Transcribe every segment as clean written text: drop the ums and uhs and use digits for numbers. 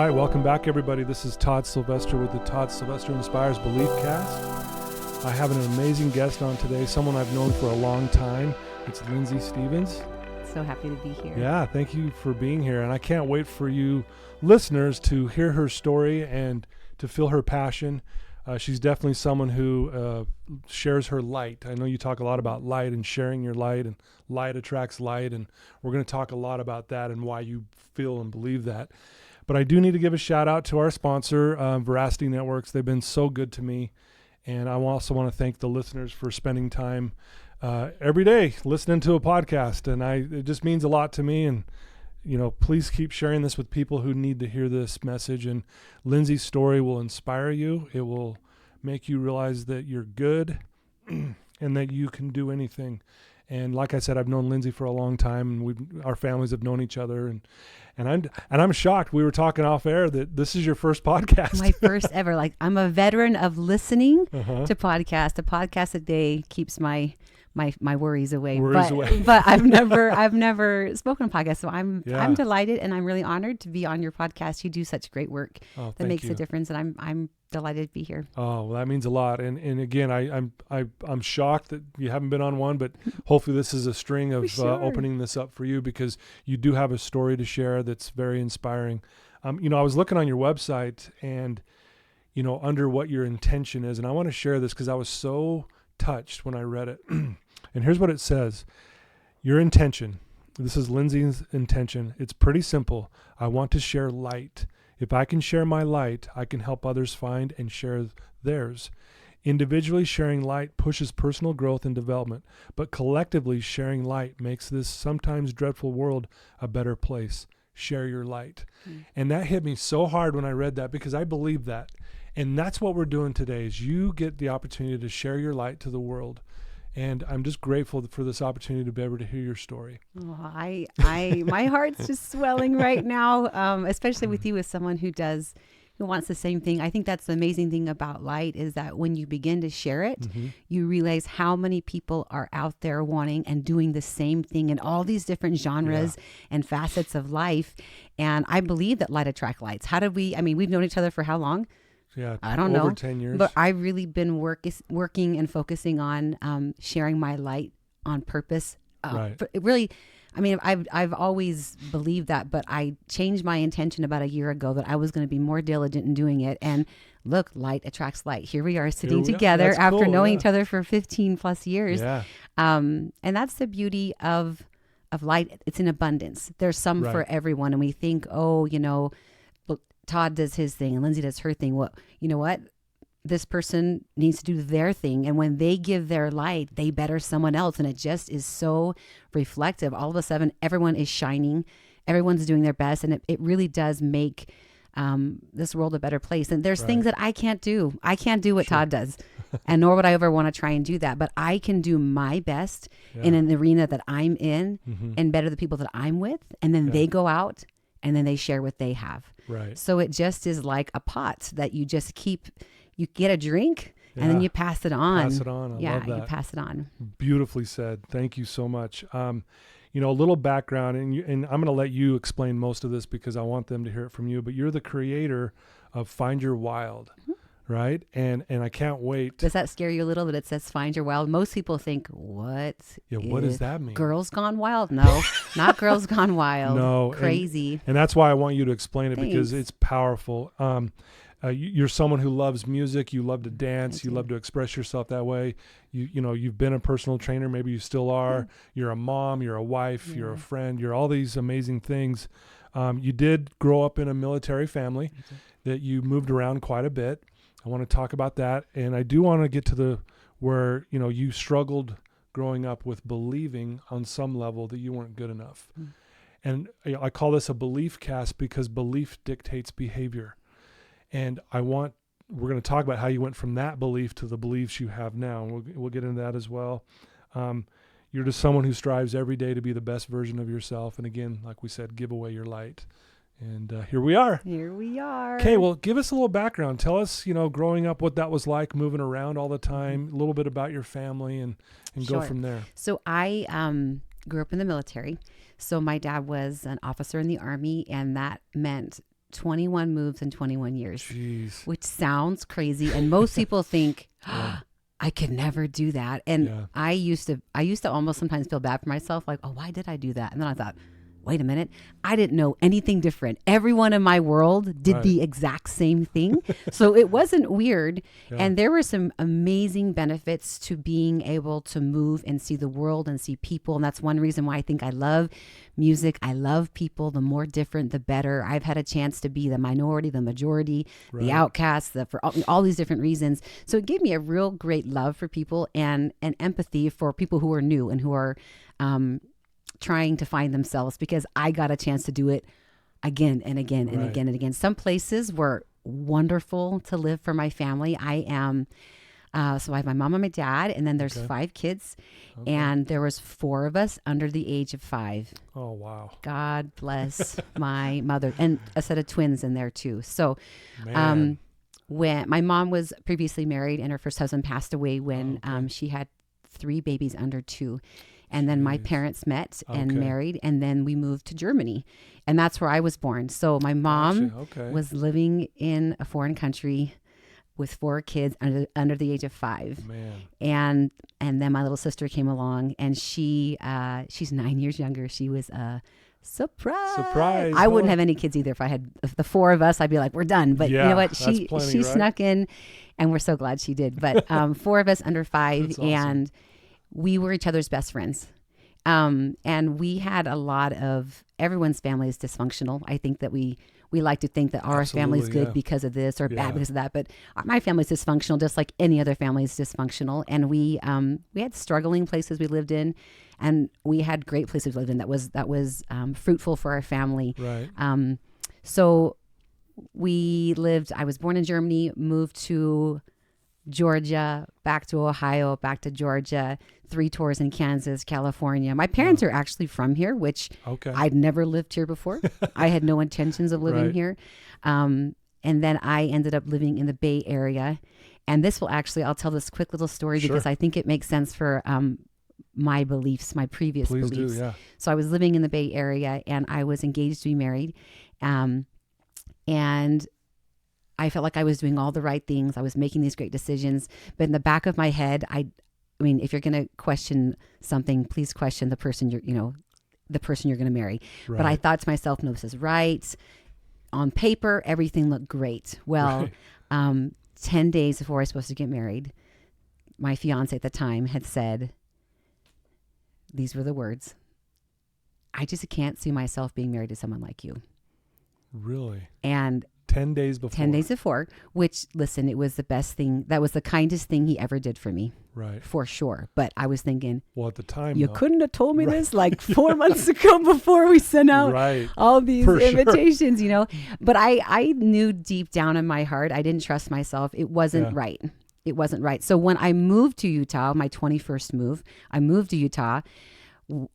right, welcome back, everybody. This is Todd Sylvester with the Todd Sylvester Inspires Belief Cast. I have an amazing guest on today, someone I've known for a long time. It's Lindsi Stevens. So happy to be here. Yeah, thank you for being here. And I can't wait for you listeners to hear her story and to feel her passion. She's definitely someone who shares her light. I know you talk a lot about light and sharing your light, and light attracts light. And we're going to talk a lot about that and why you feel and believe that. But I do need to give a shout out to our sponsor, Veracity Networks. They've been so good to me. And I also want to thank the listeners for spending time every day listening to a podcast. And it just means a lot to me. And, you know, please keep sharing this with people who need to hear this message. And Lindsi's story will inspire you. It will make you realize that you're good and that you can do anything. And like I said, I've known Lindsi for a long time, and our families have known each other. And I'm shocked. We were talking off air that this is your first podcast. My first ever. Like, I'm a veteran of listening to podcasts. A podcast a day keeps my worries away. But I've never spoken on podcasts, so I'm delighted, and I'm really honored to be on your podcast. You do such great work that makes a difference, and I'm delighted to be here. Oh, well, that means a lot. And again, I'm shocked that you haven't been on one, but hopefully this is a string of opening this up for you, because you do have a story to share that's very inspiring. I was looking on your website and, under what your intention is, and I want to share this because I was so touched when I read it. And here's what it says. Your intention. This is Lindsi's intention. It's pretty simple. I want to share light. If I can share my light, I can help others find and share theirs. Individually sharing light pushes personal growth and development, but collectively sharing light makes this sometimes dreadful world a better place. Share your light. And that hit me so hard when I read that, because I believe that. And that's what we're doing today, is you get the opportunity to share your light to the world. And I'm just grateful for this opportunity to be able to hear your story. Oh, my heart's just swelling right now, especially with you as someone who wants the same thing. I think that's the amazing thing about light, is that when you begin to share it, you realize how many people are out there wanting and doing the same thing in all these different genres and facets of life. And I believe that light attracts lights. We've known each other for how long? Yeah, I don't know. Over 10 years. But I've really been working and focusing on sharing my light on purpose. Right. I've always believed that, but I changed my intention about a year ago that I was going to be more diligent in doing it. And look, light attracts light. Here we are sitting together after knowing each other for 15 plus years. Yeah. And that's the beauty of light. It's in abundance. There's some for everyone. And we think, Todd does his thing and Lindsi does her thing. Well, you know what? This person needs to do their thing. And when they give their light, they better someone else. And it just is so reflective. All of a sudden, everyone is shining. Everyone's doing their best. And it really does make this world a better place. And there's things that I can't do. I can't do what Todd does. And nor would I ever want to try and do that. But I can do my best in an arena that I'm in and better the people that I'm with. And then they go out and then they share what they have. Right. So it just is like a pot that you just keep. You get a drink and then you pass it on. Pass it on. I love that. You pass it on. Beautifully said. Thank you so much. A little background, and I'm going to let you explain most of this because I want them to hear it from you. But you're the creator of Find Your Wild, right? And I can't wait. Does that scare you a little that it says Find Your Wild? Most people think, what? Yeah, what does that mean? Girls Gone Wild? No, not Girls Gone Wild. No. Crazy. And that's why I want you to explain it. Thanks. Because it's powerful. You're someone who loves music. You love to dance. You love to express yourself that way. You've been a personal trainer. Maybe you still are. You're a mom. You're a wife. You're a friend. You're all these amazing things. You did grow up in a military family that you moved around quite a bit. I want to talk about that. And I do want to get to where you struggled growing up with believing on some level that you weren't good enough. And I call this a belief cast because belief dictates behavior. And we're going to talk about how you went from that belief to the beliefs you have now. And we'll get into that as well. You're just someone who strives every day to be the best version of yourself. And again, like we said, give away your light. And here we are. Here we are. Okay, well, give us a little background. Tell us, growing up, what that was like, moving around all the time, a little bit about your family, and go from there. So I grew up in the military. So my dad was an officer in the Army, and that meant 21 moves in 21 years, Jeez. which sounds crazy. And most people think, Yeah. I could never do that. And Yeah. I used to almost sometimes feel bad for myself. Like, oh, why did I do that? And then I thought, wait a minute, I didn't know anything different. Everyone in my world did Right. the exact same thing. So it wasn't weird. Yeah. And there were some amazing benefits to being able to move and see the world and see people. And that's one reason why I think I love music. I love people. The more different, the better. I've had a chance to be the minority, the majority, Right. the outcast, for all these different reasons. So it gave me a real great love for people and empathy for people who are new and who are trying to find themselves, because I got a chance to do it again and again and Right. again and again. Some places were wonderful to live for my family. I am, so I have my mom and my dad, and then there's Okay. 5 kids, Okay. and there was 4 of us under the age of 5. Oh, wow. God bless my mother, and a set of twins in there too. So, Man. when my mom was previously married and her first husband passed away when Okay. she had 3 babies under 2. And then my Jeez. parents met and Okay. married, and then we moved to Germany. And that's where I was born. So my mom Gotcha. Okay. was living in a foreign country with 4 kids under the age of 5. Man. And then my little sister came along, and she's 9 years younger. She was a surprise. Surprise, I wouldn't huh? have any kids either. If the 4 of us, I'd be like, we're done. But you Yeah, know what? that's She plenty, right? snuck in, and we're so glad she did. But 4 of us under 5, That's awesome. and we were each other's best friends. And we had a lot of, everyone's family is dysfunctional. I think that we like to think that our family's Absolutely, good yeah. because of this or Yeah. bad because of that. But my family's dysfunctional, just like any other family is dysfunctional. And we had struggling places we lived in, and we had great places we lived in that was fruitful for our family. Right. So I was born in Germany, moved to Georgia, back to Ohio, back to Georgia, 3 tours in Kansas, California. My parents are actually from here, which Okay. I'd never lived here before. I had no intentions of living Right. here. And then I ended up living in the Bay Area. And this will actually, I'll tell this quick little story Sure. because I think it makes sense for my beliefs, my previous Please beliefs. do. Yeah. So I was living in the Bay Area, and I was engaged to be married. And I felt like I was doing all the right things. I was making these great decisions. But in the back of my head, I mean, if you're going to question something, please question the person you're going to marry. Right. But I thought to myself, no, this is right. On paper, everything looked great. Well, Right. 10 days before I was supposed to get married, my fiance at the time had said, these were the words, I just can't see myself being married to someone like you. Really. And 10 days before. 10 days before, which, listen, it was the best thing. That was the kindest thing he ever did for me, Right. for sure. But I was thinking, Well, at the time, you though. couldn't have told me Right. this like 4 months ago before we sent out Right. all these For sure. invitations, But I knew deep down in my heart, I didn't trust myself. It wasn't Yeah. right. It wasn't right. So when I moved to Utah, my 21st move, I moved to Utah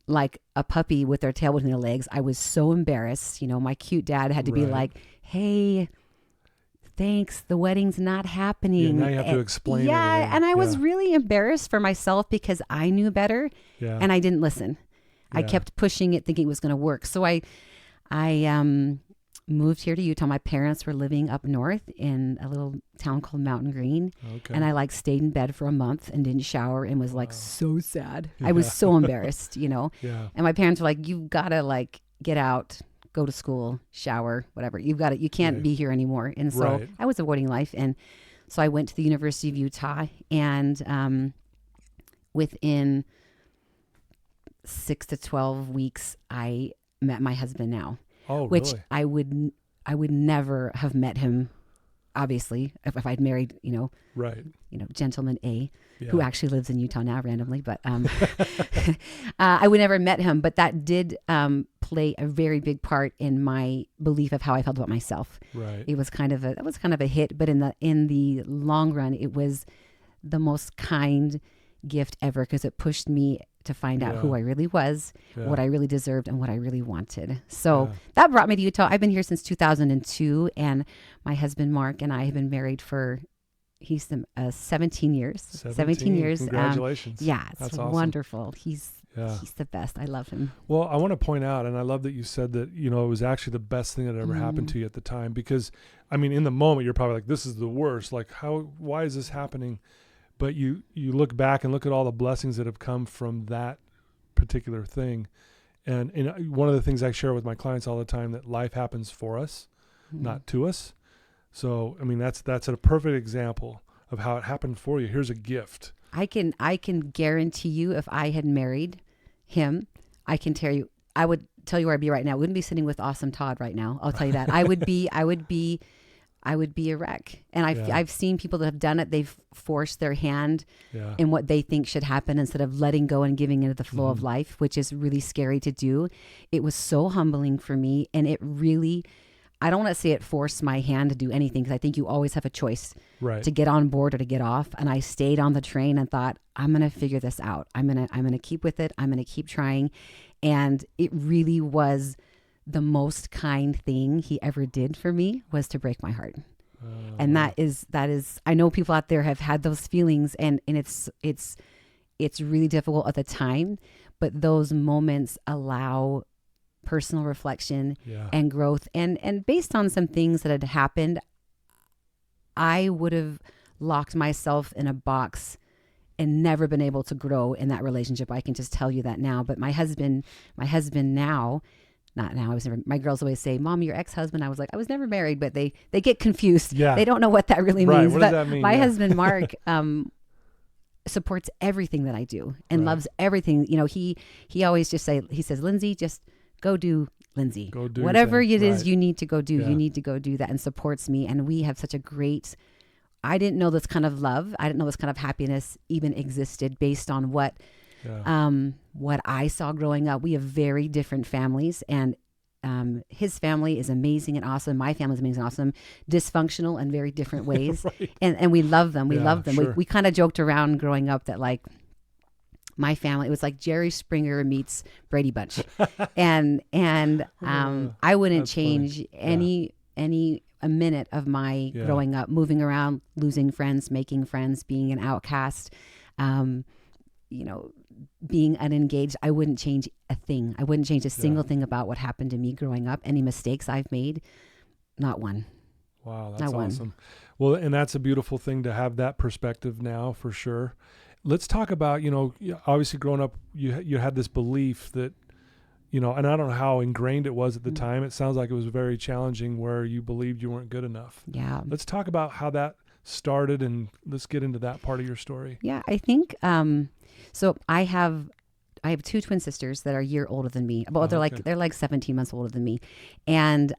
like a puppy with their tail between their legs. I was so embarrassed. My cute dad had to be Right. like, hey, thanks, the wedding's not happening. Yeah, now you have to explain Yeah, everything. and I was Yeah. really embarrassed for myself because I knew better Yeah. and I didn't listen. I Yeah. kept pushing it, thinking it was going to work. So I moved here to Utah. My parents were living up north in a little town called Mountain Green. Okay. And I stayed in bed for a month and didn't shower and was Wow. so sad. I was Yeah. so embarrassed, Yeah. And my parents were like, you've got to get out, go to school, shower, whatever. You can't Right. be here anymore. And so Right. I was avoiding life. And so I went to the University of Utah, and within 6 to 12 weeks, I met my husband now, Oh, which really? I would never have met him, obviously, if I'd married, Right. gentleman A, Yeah. who actually lives in Utah now randomly, but I would never have met him. But that did play a very big part in my belief of how I felt about myself. Right. It was kind of a hit, but in the long run, it was the most kind gift ever because it pushed me to find out who Yeah. I really was, Yeah. what I really deserved, and what I really wanted. So Yeah. that brought me to Utah. I've been here since 2002, and my husband Mark and I have been married for 17 years. 17 years. Congratulations. Yeah, it's That's awesome. wonderful. He's Yeah. He's the best. I love him. Well, I want to point out, and I love that you said that, it was actually the best thing that ever happened to you at the time, because I mean, in the moment you're probably like, this is the worst. Like, why is this happening? But you look back and look at all the blessings that have come from that particular thing. And one of the things I share with my clients all the time, that life happens for us, not to us. So, I mean, that's a perfect example of how it happened for you. Here's a gift. I can guarantee you, if I had married him, I would tell you where I'd be right now. I wouldn't be sitting with awesome Todd right now. I'll tell you that. I would be a wreck. And I've seen people that have done it. They've forced their hand in what they think should happen instead of letting go and giving into the flow of life, which is really scary to do. It was so humbling for me. And it really, I don't want to say it forced my hand to do anything, because I think you always have a choice to get on board or to get off. And I stayed on the train and thought, I'm going to figure this out. I'm going to keep with it. I'm going to keep trying. And it really was the most kind thing he ever did for me, was to break my heart. And that is, I know people out there have had those feelings, and it's really difficult at the time, but those moments allow personal reflection and growth. And based on some things that had happened, I would have locked myself in a box and never been able to grow in that relationship. I can just tell you that now. But my husband now, not now, my girls always say, Mom, your ex-husband. I was like, I was never married, but they get confused. Yeah. They don't know what that really means. What does that mean? My husband, Mark, supports everything that I do and loves everything. He always just he says, Lindsi, just go do Lindsi. Go do whatever it is you need to go do. You need to go do that, and supports me. And we have such a great, I didn't know this kind of love. I didn't know this kind of happiness even existed based on what I saw growing up. We have very different families, and his family is amazing and awesome. My family is amazing and awesome, dysfunctional in very different ways. And we love them. We love them. Sure. We kind of joked around growing up that, like, my family, it was like Jerry Springer meets Brady Bunch. and I wouldn't change any a minute of my growing up, moving around, losing friends, making friends, being an outcast, being unengaged. I wouldn't change a thing. I wouldn't change a single thing about what happened to me growing up. Any mistakes I've made, not one. Wow, that's awesome. Well, and that's a beautiful thing to have that perspective now, for sure. Let's talk about, obviously growing up, you had this belief that, and I don't know how ingrained it was at the time. It sounds like it was very challenging, where you believed you weren't good enough. Yeah. Let's talk about how that started, and let's get into that part of your story. Yeah, I think, so I have 2 twin sisters that are a year older than me. Well, they're like 17 months older than me. And,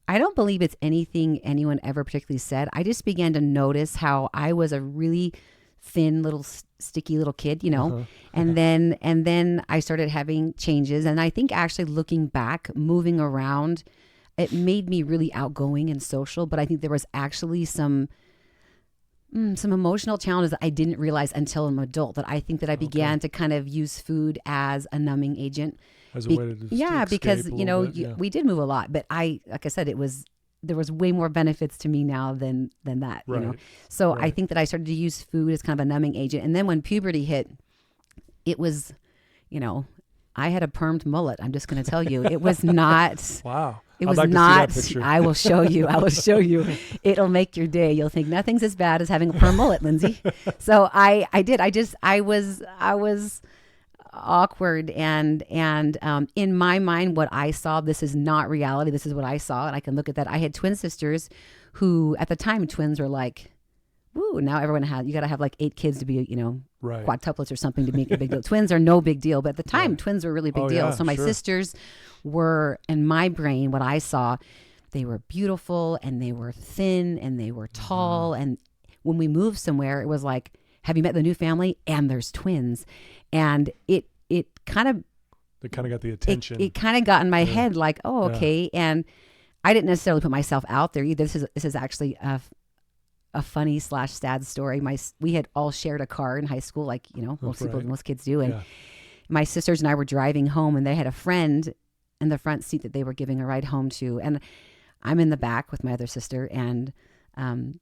I don't believe it's anything anyone ever particularly said. I just began to notice how I was a really thin little sticky little kid, and then I started having changes. And I think actually looking back, moving around, it made me really outgoing and social. But I think there was actually some emotional challenges that I didn't realize until I'm an adult, that I think that I began to kind of use food as a numbing agent. As a way to because, bit, we did move a lot, but like I said, there was way more benefits to me now than that, So I think that I started to use food as kind of a numbing agent. And then when puberty hit, it was, I had a permed mullet. I'm just going to tell you, it was not. Wow. It was not. I will show you. It'll make your day. You'll think nothing's as bad as having a perm mullet, Lindsi. So I did. I was awkward, and in my mind, what I saw, this is not reality. This is what I saw, and I can look at that. I had twin sisters who, at the time, twins were like, woo, now everyone you got to have like 8 kids to be, quadtuplets or something to make a big deal. Twins are no big deal, but at the time, twins were a really big deal. So my sisters were, in my brain, what I saw, they were beautiful, and they were thin, and they were tall. And when we moved somewhere, it was like, have you met the new family? And there's twins. And it kind of got the attention. It kind of got in my head, like, oh, okay. And I didn't necessarily put myself out there either. This is actually a funny / sad story. We had all shared a car in high school, like, most kids do. And my sisters and I were driving home, and they had a friend in the front seat that they were giving a ride home to. And I'm in the back with my other sister, and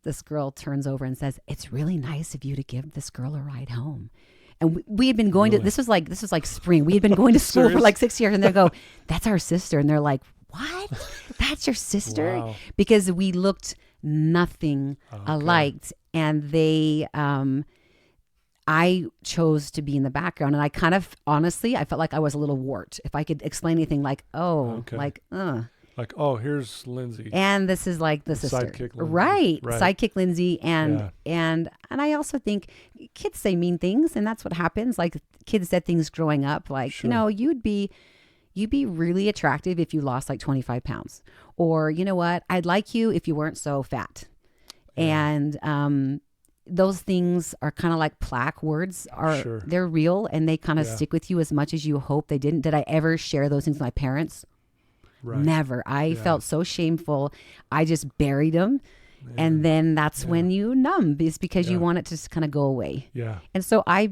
this girl turns over and says, "It's really nice of you to give this girl a ride home." And we had been going to, this was like spring. We had been going to school for like 6 years, and they go, that's our sister. And they're like, what? That's your sister? Wow. Because we looked nothing alike. And I chose to be in the background. And I kind of, honestly, I felt like I was a little wart. If I could explain anything like, Like, oh, here's Lindsi. And this is like the sister. Sidekick Lindsi. Right. Sidekick Lindsi. And I also think kids say mean things, and that's what happens. Like kids said things growing up, like, you know, you'd be really attractive if you lost like 25 pounds. Or, you know what, I'd like you if you weren't so fat. And those things are kind of like plaque words. They're real, and they kind of stick with you as much as you hope they didn't. Did I ever share those things with my parents? Right. Never. I felt so shameful. I just buried them. Man. And then that's when you numb, is because you want it to just kind of go away. Yeah. And so I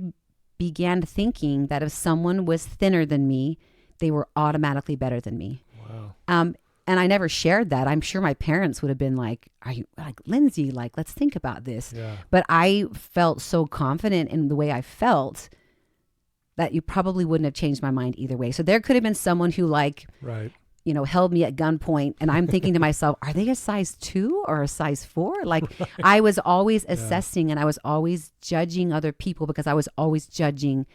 began thinking that if someone was thinner than me, they were automatically better than me. Wow. And I never shared that. I'm sure my parents would have been like, are you like, Lindsi, like, let's think about this. Yeah. But I felt so confident in the way I felt that you probably wouldn't have changed my mind either way. So there could have been someone who like, you know, held me at gunpoint, and I'm thinking to myself, are they a size 2 or a size 4? Like I was always assessing, and I was always judging other people because I was always judging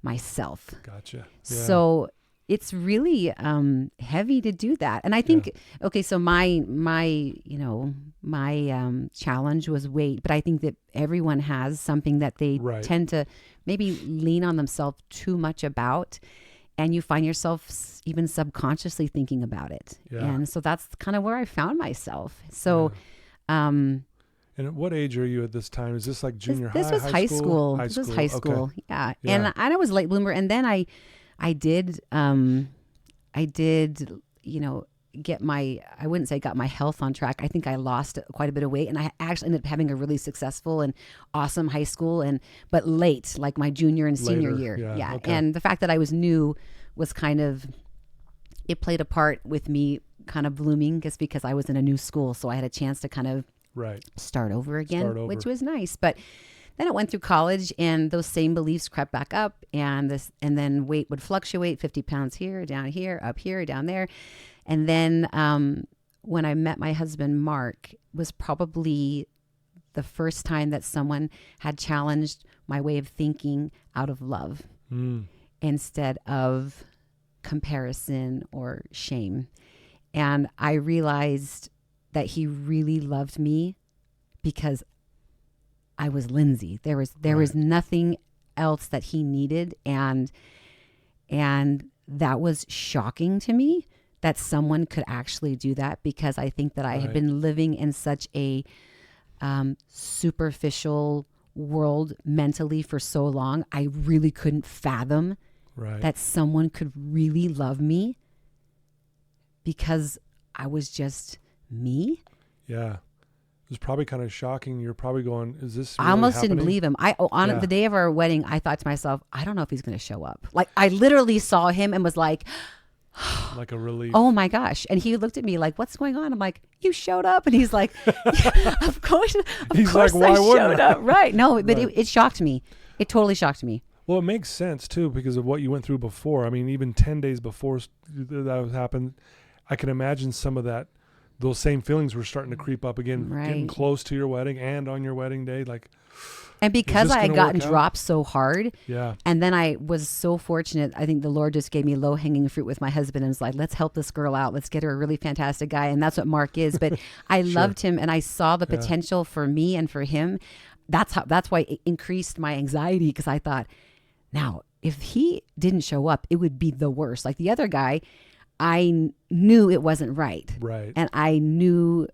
myself. Gotcha. Yeah. So it's really heavy to do that. And I think, okay, so my challenge was weight, but I think that everyone has something that they tend to maybe lean on themselves too much about. And you find yourself even subconsciously thinking about it. Yeah. And so that's kind of where I found myself. So, and at what age are you at this time? Is this like junior high? This was high school. This was high school. Okay. Yeah. And I was a late bloomer. And then I did, you know, I wouldn't say got my health on track. I think I lost quite a bit of weight, and I actually ended up having a really successful and awesome high school, but late, like my junior and senior year. Yeah. Okay. And the fact that I was new was kind of, it played a part with me kind of blooming just because I was in a new school. So I had a chance to kind of start over again, which was nice. But then it went through college, and those same beliefs crept back up, and then weight would fluctuate, 50 pounds here, up here, down there. And then when I met my husband, Mark, was probably the first time that someone had challenged my way of thinking out of love instead of comparison or shame. And I realized that he really loved me because I was Lindsi. There was nothing else that he needed. And that was shocking to me, that someone could actually do that, because I think that I had been living in such a superficial world mentally for so long. I really couldn't fathom that someone could really love me because I was just me. Yeah. It was probably kind of shocking. You're probably going, is this really I almost happening? Didn't believe him. On the day of our wedding, I thought to myself, I don't know if he's going to show up. Like, I literally saw him and was like, like a relief. Oh my gosh. And he looked at me like, what's going on? I'm like, you showed up. And he's like, yeah, of course I showed up. Right. No, but it shocked me. It totally shocked me. Well, it makes sense too, because of what you went through before. I mean, even 10 days before that happened, I can imagine some of that, those same feelings were starting to creep up again, getting close to your wedding and on your wedding day. Like, and because I had gotten dropped so hard, and then I was so fortunate, I think the Lord just gave me low-hanging fruit with my husband and was like, let's help this girl out. Let's get her a really fantastic guy. And that's what Mark is. But I loved him, and I saw the potential for me and for him. That's why it increased my anxiety, because I thought, now, if he didn't show up, it would be the worst. Like the other guy, I knew it wasn't right. Right. And I knew,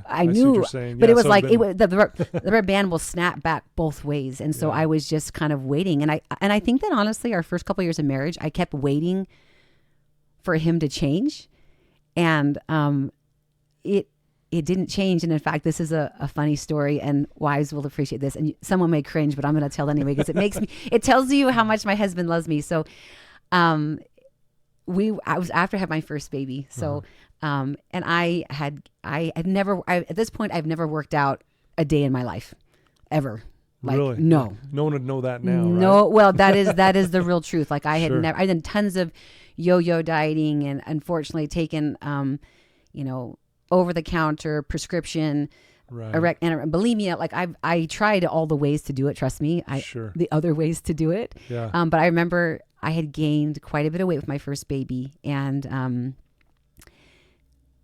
I knew, but it was like, the rubber band will snap back both ways. And so I was just kind of waiting. And I think that honestly, our first couple of years of marriage, I kept waiting for him to change. And it didn't change. And in fact, this is a funny story, and wives will appreciate this. And someone may cringe, but I'm going to tell anyway, because it tells you how much my husband loves me. So, I was after I had my first baby. So, and at this point, I've never worked out a day in my life, ever. Like, really? no. No one would know that now, No, right? well, that is the real truth. Like I had Sure. never, I done tons of yo-yo dieting and unfortunately taken, over the counter prescription, Right. and bulimia. Like I tried all the ways to do it. Trust me, Sure. the other ways to do it. Yeah. But I remember I had gained quite a bit of weight with my first baby, and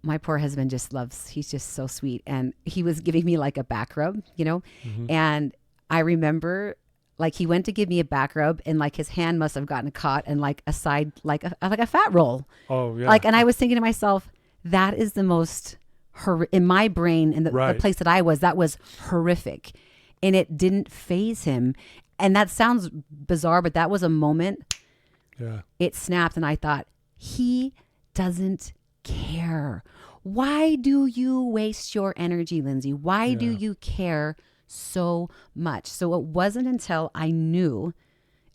my poor husband he's just so sweet. And he was giving me like a back rub, Mm-hmm. and I remember like he went to give me a back rub and like his hand must have gotten caught in like a side, like a fat roll. Oh yeah. Like, and I was thinking to myself, that is the most, in my brain, in the Right. place that was horrific. And it didn't faze him. And that sounds bizarre, but that was a moment Yeah. it snapped. And I thought, he doesn't care. Why do you waste your energy, Lindsay? Why do Yeah. you care so much? So it wasn't until I knew,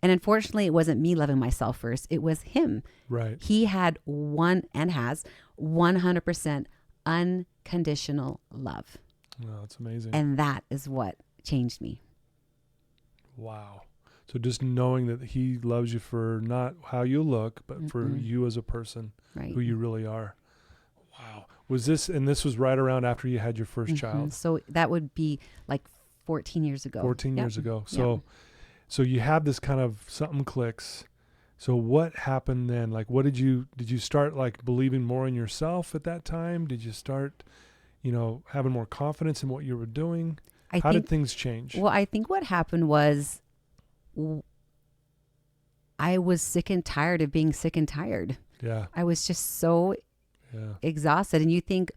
and unfortunately it wasn't me loving myself first, it was him. Right. He had and has 100% unconditional love. Oh, that's amazing. And that is what changed me. Wow. So just knowing that he loves you for not how you look, but for you as a person, Right. who you really are. Wow. This was right around after you had your 1st child? So that would be like 14 years ago. 14 Yep. years ago. Yep. So you have this kind of something clicks. So what happened then? Like, did you start like believing more in yourself at that time? Did you start, having more confidence in what you were doing? How did things change? Well, I think what happened was I was sick and tired of being sick and tired. Yeah. I was just so exhausted. And you think,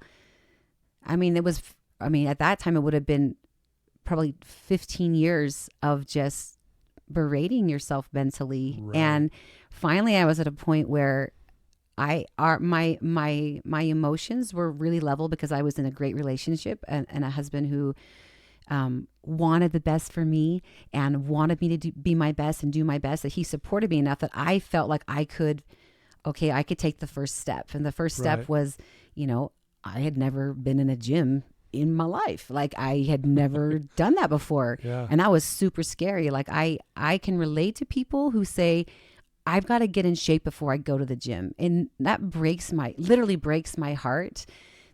at that time it would have been probably 15 years of just berating yourself mentally. Right. And finally I was at a point where my emotions were really level because I was in a great relationship and a husband who wanted the best for me and wanted me to be my best and do my best, that he supported me enough that I felt like I could take the first step. And the first step Right. was, I had never been in a gym in my life. Like I had never done that before. Yeah. And that was super scary. Like I can relate to people who say, I've got to get in shape before I go to the gym. And that literally breaks my heart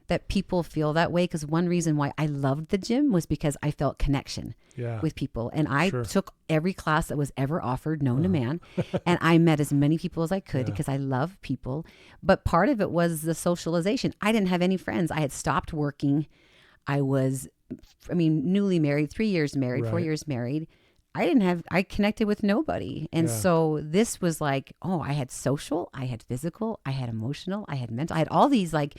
that people feel that way. Because one reason why I loved the gym was because I felt connection with people. And I took every class that was ever offered, known to man. And I met as many people as I could because I love people. But part of it was the socialization. I didn't have any friends. I had stopped working. I was, newly married, 3 years married, 4 years married. I connected with nobody. And so this was like, I had social, I had physical, I had emotional, I had mental, I had all these like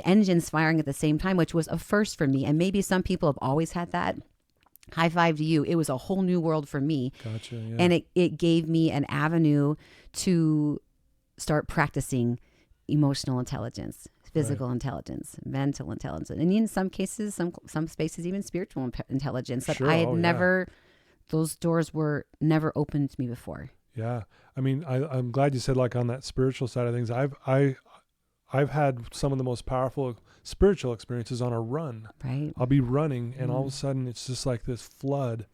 engines firing at the same time, which was a first for me. And maybe some people have always had that. High five to you. It was a whole new world for me. Gotcha. Yeah. And it gave me an avenue to start practicing emotional intelligence, physical intelligence, mental intelligence, and in some cases, some spaces, even spiritual intelligence that I had never, those doors were never opened to me before. Yeah. I'm glad you said like on that spiritual side of things. I've had some of the most powerful spiritual experiences on a run. Right. I'll be running and all of a sudden it's just like this flood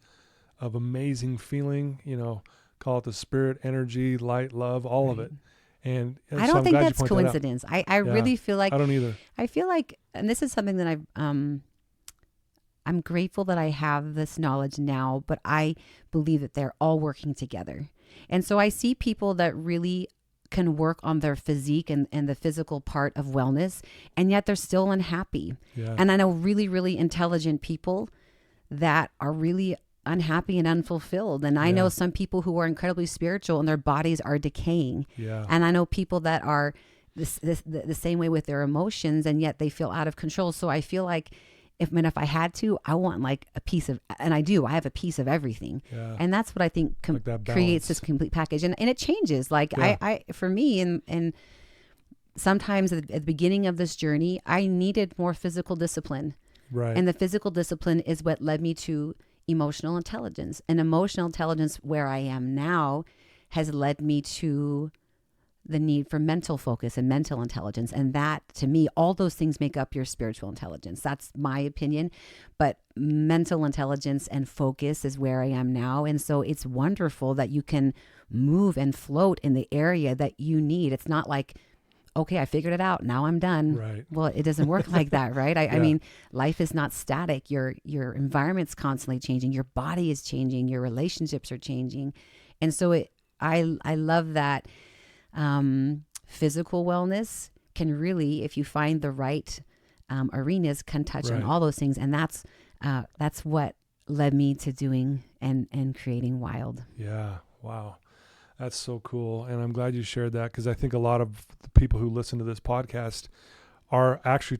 of amazing feeling, call it the spirit, energy, light, love, all of it. And I so don't I'm think glad that's you pointed that out. coincidence. I really feel like, I don't either. I feel like, and this is something that I'm grateful that I have this knowledge now, but I believe that they're all working together. And so I see people that really can work on their physique and the physical part of wellness, and yet they're still unhappy. Yeah. And I know really, really intelligent people that are really unhappy and unfulfilled. And I know some people who are incredibly spiritual and their bodies are decaying. Yeah. And I know people that are the same way with their emotions, and yet they feel out of control. So I feel like if I had to, I want like a piece of, and I have a piece of everything. Yeah. And that's what I think Like creates this complete package. And it changes. Like I for me, and sometimes at the beginning of this journey, I needed more physical discipline. Right. And the physical discipline is what led me to emotional intelligence. And emotional intelligence, where I am now, has led me to the need for mental focus and mental intelligence. And that, to me, all those things make up your spiritual intelligence. That's my opinion. But mental intelligence and focus is where I am now. And so it's wonderful that you can move and float in the area that you need. It's not like, okay, I figured it out, now I'm done. Right. Well, it doesn't work like that, right? I mean, life is not static. Your environment's constantly changing. Your body is changing. Your relationships are changing. And so I love that. Physical wellness can really, if you find the right arenas, can touch on all those things. And that's what led me to doing and creating Wild. Yeah. Wow. That's so cool. And I'm glad you shared that, because I think a lot of the people who listen to this podcast are actually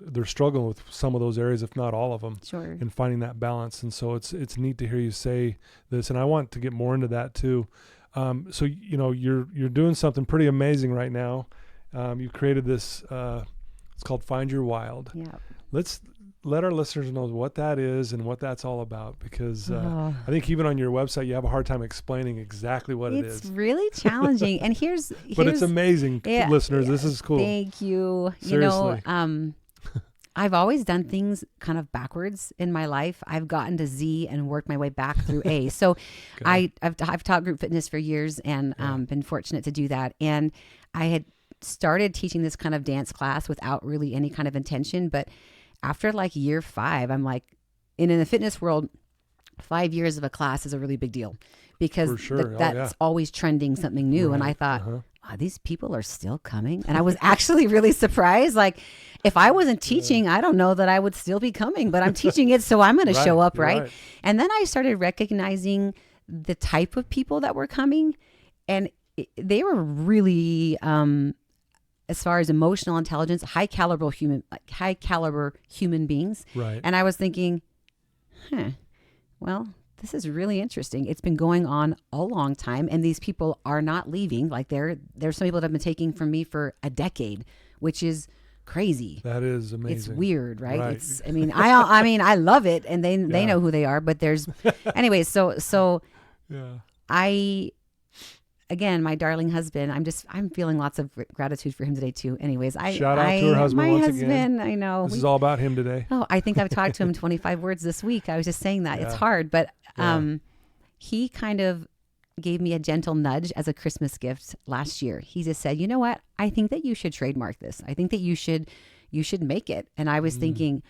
they're struggling with some of those areas, if not all of them, Sure. in finding that balance. And so it's neat to hear you say this. And I want to get more into that too. So, you're doing something pretty amazing right now. You created this, it's called Find Your Wild. Yeah. Let's let our listeners know what that is and what that's all about, because I think even on your website, you have a hard time explaining exactly what it is. It's really challenging. And here's but it's amazing, listeners. This is cool. Thank you. Seriously. I've always done things kind of backwards in my life. I've gotten to Z and worked my way back through A. So I've taught group fitness for years and been fortunate to do that. And I had started teaching this kind of dance class without really any kind of intention. But after like year 5, I'm like, in the fitness world, 5 years of a class is a really big deal, because that's always trending something new. Right. And I thought, wow, these people are still coming. And I was actually really surprised. Like, if I wasn't teaching, I don't know that I would still be coming, but I'm teaching it, so I'm going to show up, right? And then I started recognizing the type of people that were coming, and they were really, as far as emotional intelligence, high caliber human beings. Right. And I was thinking, well, this is really interesting. It's been going on a long time, and these people are not leaving. Like, there's some people that have been taking from me for a decade, which is crazy. That is amazing. It's weird, right? It's, I love it, and they know who they are, but there's, anyways, so again, my darling husband, I'm feeling lots of gratitude for him today too. Anyways, shout out to her husband once again. I know. This is all about him today. Oh, I think I've talked to him 25 words this week. I was just saying that. It's hard, but he kind of gave me a gentle nudge as a Christmas gift last year. He just said, you know what? I think that you should trademark this. I think that you should make it. And I was thinking,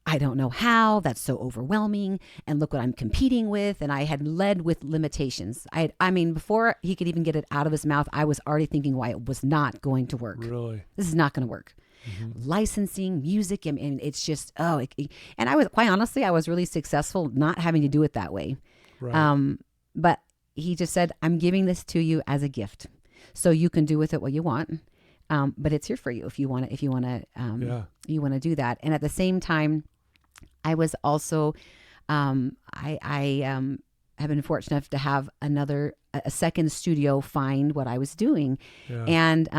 I don't know how. That's so overwhelming. And look what I'm competing with. And I had led with limitations. Before he could even get it out of his mouth, I was already thinking why it was not going to work. Really? This is not going to work. Mm-hmm. Licensing, music, and it's just, and I was, quite honestly, I was really successful not having to do it that way. Right. But he just said, I'm giving this to you as a gift, so you can do with it what you want. But it's here for you if you want to do that. And at the same time, I was also, I have been fortunate enough to have a second studio find what I was doing. Yeah. And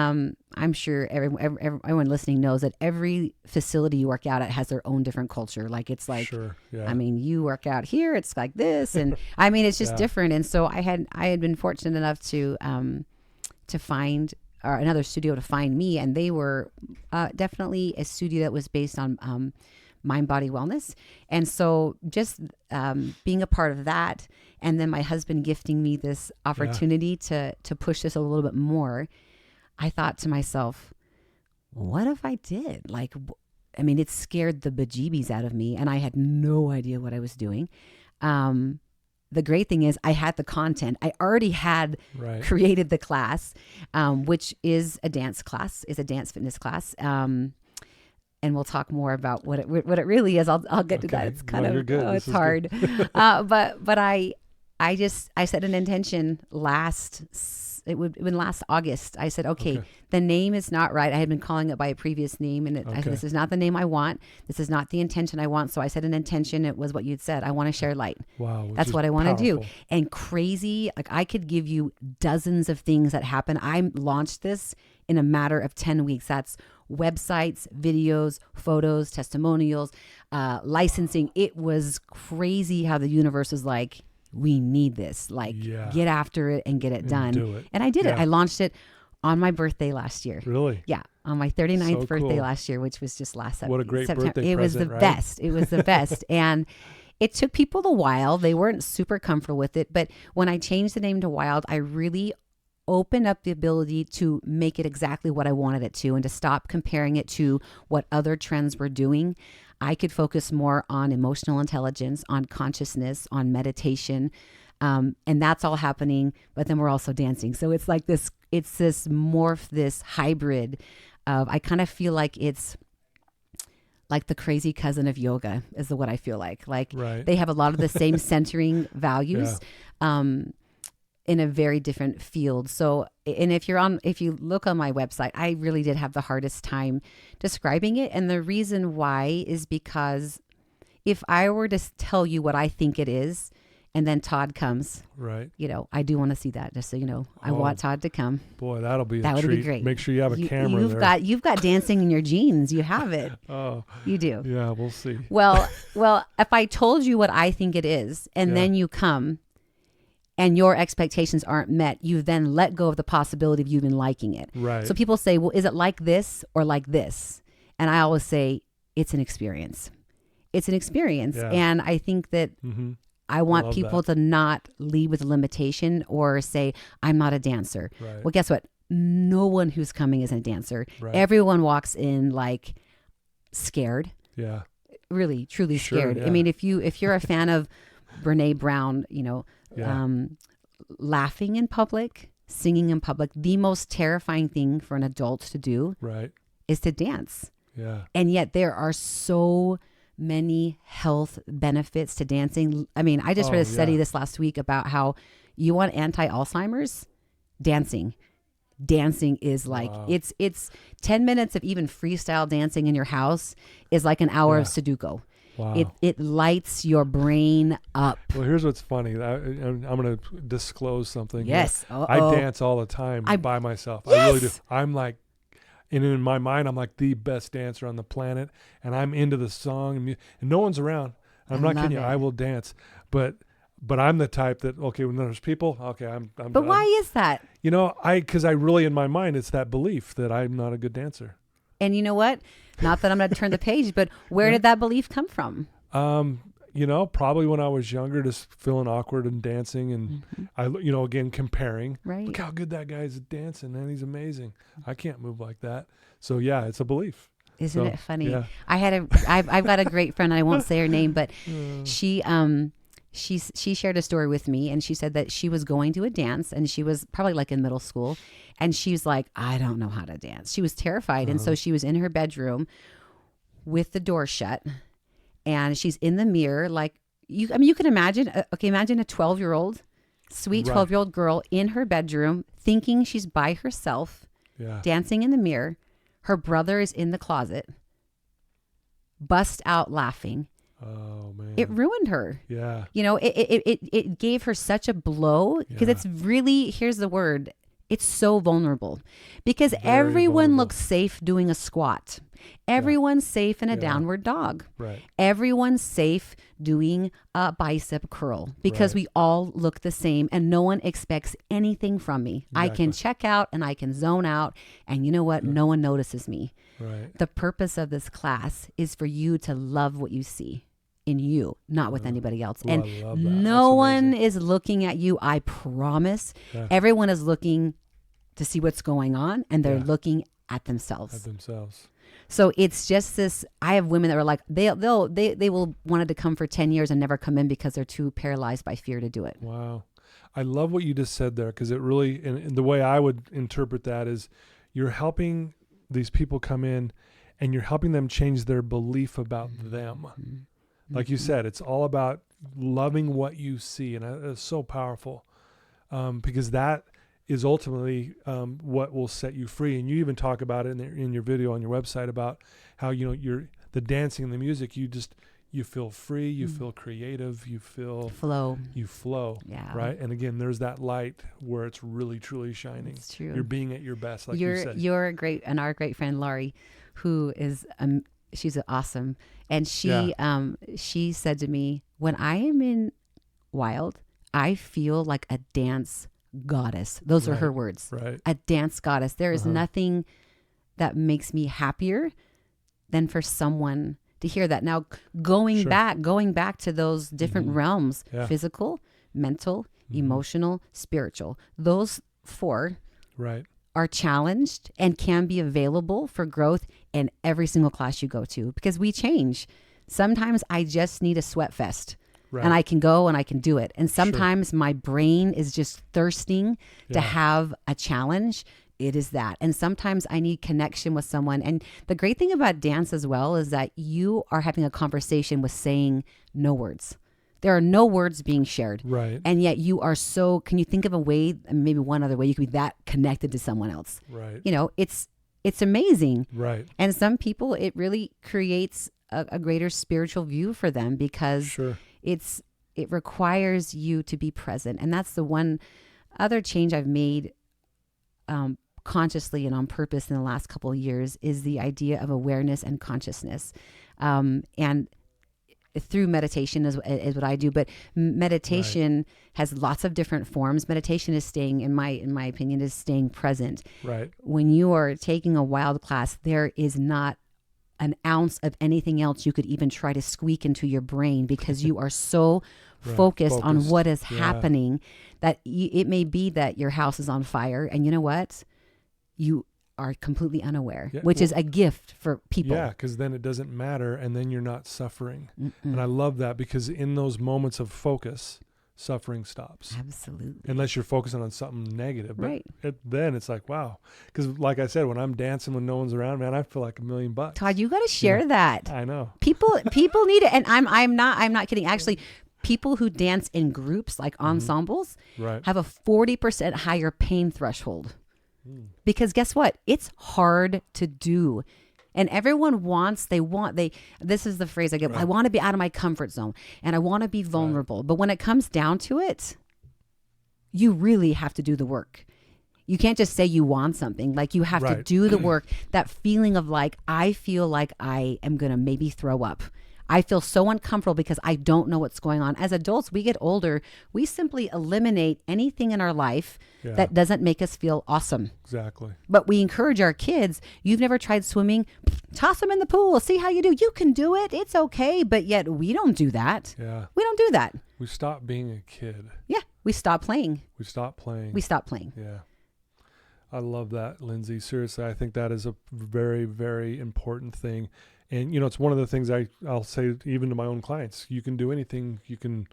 I'm sure everyone listening knows that every facility you work out at has their own different culture. Like, it's like, you work out here, it's like this. And it's just different. And so I had been fortunate enough to find, or another studio to find me. And they were definitely a studio that was based on mind, body, wellness. And so just being a part of that, and then my husband gifting me this opportunity to push this a little bit more, I thought to myself, what if I did? Like, it scared the bejeebies out of me, and I had no idea what I was doing. The great thing is I had the content. I already had created the class, which is a dance fitness class. And we'll talk more about what it really is. I'll get to that. It's kind of, it's hard. But I set an intention last August. I said, okay, the name is not right. I had been calling it by a previous name, and I said, this is not the name I want. This is not the intention I want. So I set an intention. It was what you'd said. I want to share light. Wow. That's what I want to do. And crazy, like, I could give you dozens of things that happen. I launched this in a matter of 10 weeks. That's websites, videos, photos, testimonials, licensing. It was crazy how the universe was like, we need this. Like, get after it and get it done. Do it. And I did it. I launched it on my birthday last year. Really? Yeah, on my 39th So birthday cool. last year, which was just last What a great September. birthday It was present, the right? best. It was the best. And it took people a while. They weren't super comfortable with it. But when I changed the name to Wild, I really opened up the ability to make it exactly what I wanted it to and to stop comparing it to what other trends were doing. I could focus more on emotional intelligence, on consciousness, on meditation. And that's all happening, but then we're also dancing. So it's like this, it's this morph, this hybrid of, I kind of feel like it's like the crazy cousin of yoga is what I feel like. Like Right. they have a lot of the same centering values. Yeah. In a very different field. So, and if you look on my website, I really did have the hardest time describing it. And the reason why is because if I were to tell you what I think it is, and then Todd comes, Right. I do want to see that, just so you know. I want Todd to come. Boy, that'll be That a would treat. be great. Make sure you have a camera there. You've got dancing in your genes. You have it. Oh, You do. yeah, we'll see. Well, if I told you what I think it is, and then you come, and your expectations aren't met, you then let go of the possibility of you even liking it. Right. So people say, well, is it like this or like this? And I always say, it's an experience. It's an experience. Yeah. And I think that I want Love people to not lead with a limitation or say, I'm not a dancer. Right. Well, guess what? No one who's coming is a dancer. Right. Everyone walks in like scared, Yeah. really, truly Sure, scared. yeah. I mean, if you're a fan of Brene Brown, Yeah. laughing in public, singing in public, the most terrifying thing for an adult to do Right. is to dance. Yeah. And yet there are so many health benefits to dancing. I mean, I just read a study this last week about how you want anti-Alzheimer's, dancing. Dancing is like, it's 10 minutes of even freestyle dancing in your house is like an hour of Sudoku. Wow. It lights your brain up. Well, here's what's funny. I'm going to disclose something. Yes. I dance all the time by myself. Yes. I really do. I'm like, and in my mind, I'm like the best dancer on the planet, and I'm into the song, and no one's around. I'm not kidding you. I will dance, but I'm the type that, okay, when there's people, okay, I'm But done. why is that? Because I really, in my mind, it's that belief that I'm not a good dancer. And you know what? Not that I'm going to turn the page, but where did that belief come from? Probably when I was younger, just feeling awkward and dancing, and again, comparing. Right. Look how good that guy's dancing, man. He's amazing. I can't move like that. So yeah, it's a belief. Isn't it funny? Yeah. I've got a great friend. I won't say her name, but she shared a story with me, and she said that she was going to a dance, and she was probably like in middle school, and she's like, I don't know how to dance. She was terrified, and so she was in her bedroom with the door shut, and she's in the mirror, like you can imagine. Imagine a 12-year-old, sweet 12-year-old girl in her bedroom, thinking she's by herself, dancing in the mirror. Her brother is in the closet, bust out laughing. Oh man. It ruined her. Yeah. It gave her such a blow because it's really, here's the word, it's so vulnerable because Very everyone vulnerable. looks safe doing a squat. Everyone's safe in a downward dog. Right. Everyone's safe doing a bicep curl because we all look the same and no one expects anything from me. Exactly. I can check out and I can zone out, and you know what? No one notices me. Right. The purpose of this class is for you to love what you see in you, not with anybody else. Ooh, And I love that. no That's one amazing. is looking at you, I promise. Yeah. Everyone is looking to see what's going on, and they're Yeah. looking at themselves. At themselves. So it's just this. I have women that are like, they will wanted to come for 10 years and never come in because they're too paralyzed by fear to do it. Wow. I love what you just said there, because it really, and the way I would interpret that is you're helping these people come in and you're helping them change their belief about them. Like you said, it's all about loving what you see. And it's so powerful because that is ultimately what will set you free. And you even talk about it in your video on your website about how, you're the dancing and the music, you feel free, you feel creative, you feel Flow. you flow. Yeah. Right. And again, there's that light where it's really, truly shining. It's true. You're being at your best, like you said. You're our great friend Laurie, who is she's awesome, and she said to me, when I am in Wild, I feel like a dance goddess. Those are her words. Right. A dance goddess. There is nothing that makes me happier than for someone to hear that. Now, going back to those different realms, physical, mental, emotional, spiritual, those 4 are challenged and can be available for growth in every single class you go to, because we change. Sometimes I just need a sweat fest. And I can go and I can do it. And sometimes my brain is just thirsting to have a challenge. It is that. And sometimes I need connection with someone. And the great thing about dance as well is that you are having a conversation with saying no words. There are no words being shared. Right. And yet you are so, can you think of a way, maybe one other way you could be that connected to someone else? Right. You know, it's amazing. Right. And some people, it really creates a greater spiritual view for them, because it requires you to be present. And that's the one other change I've made consciously and on purpose in the last couple of years, is the idea of awareness and consciousness. And through meditation is what I do, but meditation has lots of different forms. Meditation is staying, in my opinion, is staying present. Right. When you are taking a wild class, there is not an ounce of anything else you could even try to squeak into your brain, because you are so focused on what is happening that it may be that your house is on fire, and you know what? You are completely unaware, which is a gift for people. Yeah, because then it doesn't matter, and then you're not suffering. And I love that, because in those moments of focus, suffering stops. Absolutely. Unless you're focusing on something negative. But Right. Then it's like, wow. Because like I said, when I'm dancing when no one's around, man, I feel like $1 million. Todd, you got to share that. I know. People need it. And I'm not kidding. Actually, people who dance in groups, like ensembles, have a 40% higher pain threshold. Because guess what? It's hard to do. And everyone this is the phrase I get, I want to be out of my comfort zone and I want to be vulnerable. But when it comes down to it, you really have to do the work. You can't just say you want something. Like, you have to do the work. That feeling of like, I feel like I am going to maybe throw up. I feel so uncomfortable because I don't know what's going on. As adults, we get older. We simply eliminate anything in our life that doesn't make us feel awesome. Exactly. But we encourage our kids. You've never tried swimming? Toss them in the pool. See how you do. You can do it. It's okay. But yet we don't do that. Yeah. We don't do that. We stop being a kid. Yeah. We stop playing. We stop playing. We stop playing. Yeah. I love that, Lindsay. Seriously, I think that is a very, very important thing. And, you know, it's one of the things I'll say even to my own clients. You can do anything. You can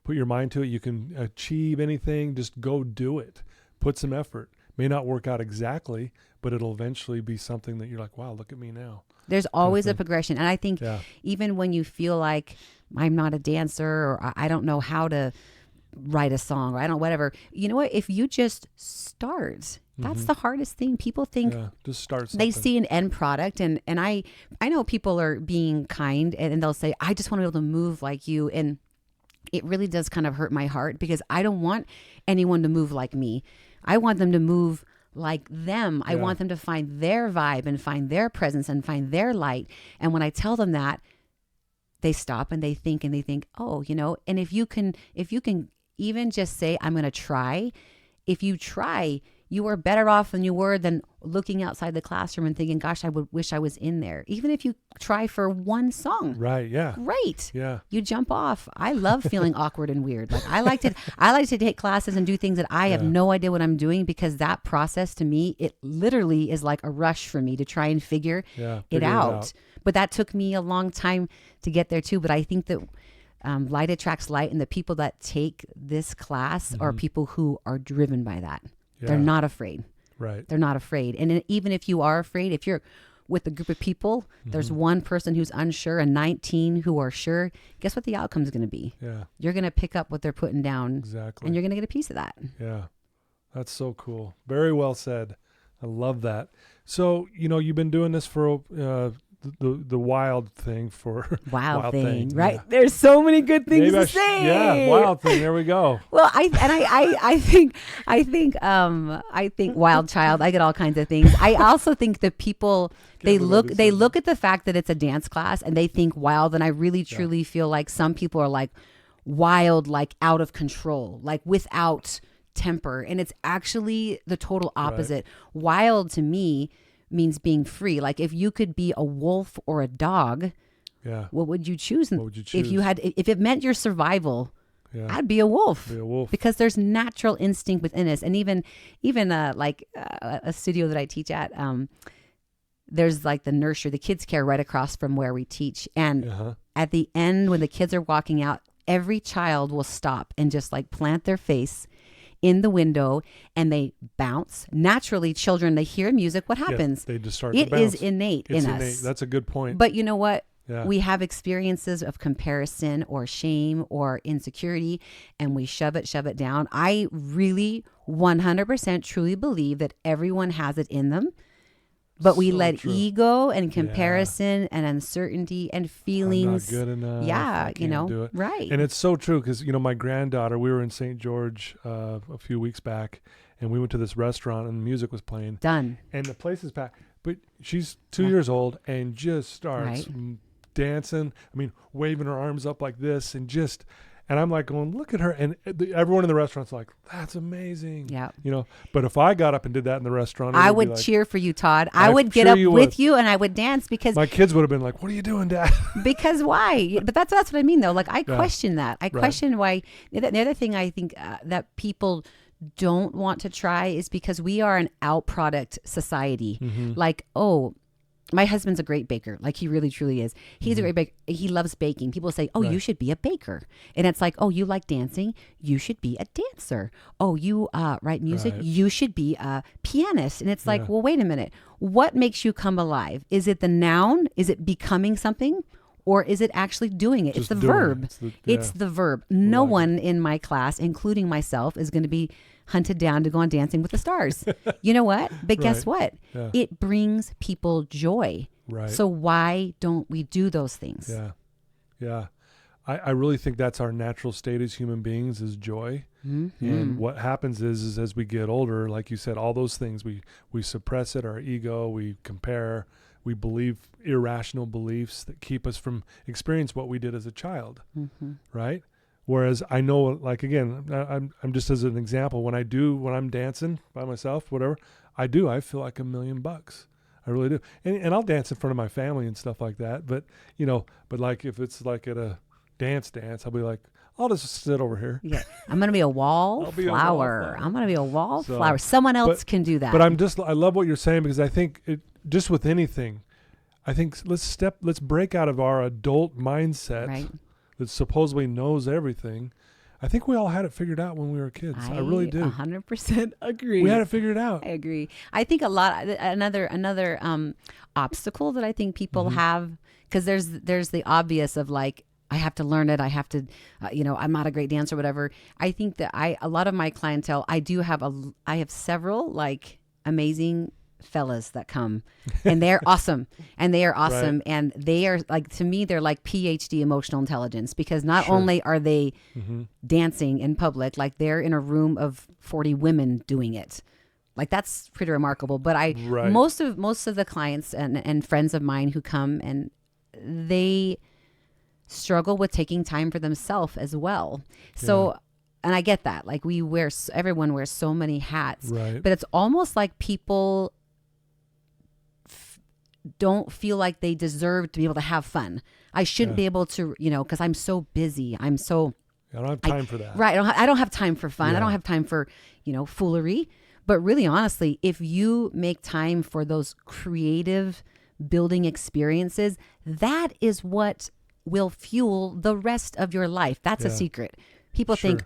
put your mind to it. You can achieve anything. Just go do it. Put some effort. May not work out exactly, but it'll eventually be something that you're like, wow, look at me now. There's always a progression. And I think even when you feel like I'm not a dancer, or I don't know how to write a song, or I don't, whatever, you know what? If you just start, that's the hardest thing. People think just start something. They see an end product, and I know people are being kind, and they'll say, I just want to be able to move like you. And it really does kind of hurt my heart, because I don't want anyone to move like me. I want them to move like them. I want them to find their vibe and find their presence and find their light. And when I tell them that, they stop and they think, oh, you know, and if you can even just say, I'm going to try. If you try, you are better off than you were than looking outside the classroom and thinking, gosh, I would wish I was in there. Even if you try for one song. Right. Yeah. Great. Yeah. You jump off. I love feeling awkward and weird. Like, I like to take classes and do things that I have no idea what I'm doing, because that process to me, it literally is like a rush for me to try and figure it out. But that took me a long time to get there too. But I think that light attracts light, and the people that take this class are people who are driven by that. Yeah. They're not afraid. Right. They're not afraid. And even if you are afraid, if you're with a group of people, there's one person who's unsure and 19 who are sure, guess what the outcome is going to be? Yeah. You're going to pick up what they're putting down. Exactly. And you're going to get a piece of that. Yeah. That's so cool. Very well said. I love that. So, you know, you've been doing this for the wild thing for wild thing, right? Yeah. There's so many good things to say. Yeah, wild thing. There we go. Well, I think wild child. I get all kinds of things. I also think that people they look at the fact that it's a dance class and they think wild, and I really truly feel like some people are like wild, like out of control, like without temper. And it's actually the total opposite. Wild to me means being free. Like if you could be a wolf or a dog, what would you choose? What would you choose? If it meant your survival, I'd be a wolf. Be a wolf. Because there's natural instinct within us. And even like a studio that I teach at, there's like the nursery, the kids care right across from where we teach. And at the end, when the kids are walking out, every child will stop and just like plant their face in the window and they bounce. Naturally, children, they hear music. What happens? They just start to bounce. It is innate in us. That's a good point. But you know what? We have experiences of comparison or shame or insecurity, and we shove it down. I really 100% truly believe that everyone has it in them, but we let ego and comparison and uncertainty and feelings. I'm not good enough. Yeah, do it. Right. And it's so true because, my granddaughter, we were in St. George a few weeks back, and we went to this restaurant and music was playing. Done. And the place is packed. But she's 2 years old and just starts dancing. I mean, waving her arms up like this and I'm like going, look at her. And everyone in the restaurant's like, that's amazing. Yeah. But if I got up and did that in the restaurant, I would cheer for you, Todd. I would get up with you and I would dance because my kids would have been like, what are you doing, Dad? Because why? But that's what I mean though. Like I question that. I question why. The other thing I think that people don't want to try is because we are an out product society. Like, my husband's a great baker. Like he really, truly is. He's a great baker. He loves baking. People say, you should be a baker. And it's like, you like dancing? You should be a dancer. You write music? You should be a pianist. And it's like, well, wait a minute. What makes you come alive? Is it the noun? Is it becoming something? Or is it actually doing it? It's the verb. It's the verb. No one in my class, including myself, is going to be hunted down to go on Dancing with the Stars. You know what? But guess what? It brings people joy. Right. So why don't we do those things? Yeah. I really think that's our natural state as human beings is joy. And what happens is as we get older, like you said, all those things, we suppress it, our ego, we compare, we believe irrational beliefs that keep us from experience what we did as a child. Right? Whereas I know, like, again, I'm just as an example, when I'm dancing by myself, whatever, I feel like $1 million. I really do. And I'll dance in front of my family and stuff like that. But, but like if it's like at a dance, I'll be like, I'll just sit over here. Yeah. I'm going to be a wallflower. I'm going to be a wallflower. Someone else can do that. But I love what you're saying because I think just with anything, I think let's break out of our adult mindset that supposedly knows everything. I think we all had it figured out when we were kids. I really do. 100% agree. We had it figured out. I agree. I think another obstacle that I think people have, because there's the obvious of like, I have to learn it. I have to, I'm not a great dancer, whatever. I think that a lot of my clientele, I have several like amazing fellas that come and they're awesome and they are like, to me, they're like PhD emotional intelligence because not only are they dancing in public, like they're in a room of 40 women doing it. Like that's pretty remarkable. But most of the clients and friends of mine who come and they struggle with taking time for themselves as well. So, and I get that, like everyone wears so many hats, but it's almost like people don't feel like they deserve to be able to have fun. I shouldn't be able to, because I'm so busy. I don't have time for that. Right. I don't have time for fun. I don't have time for, foolery. But really, honestly, if you make time for those creative building experiences, that is what will fuel the rest of your life. That's a secret. People think,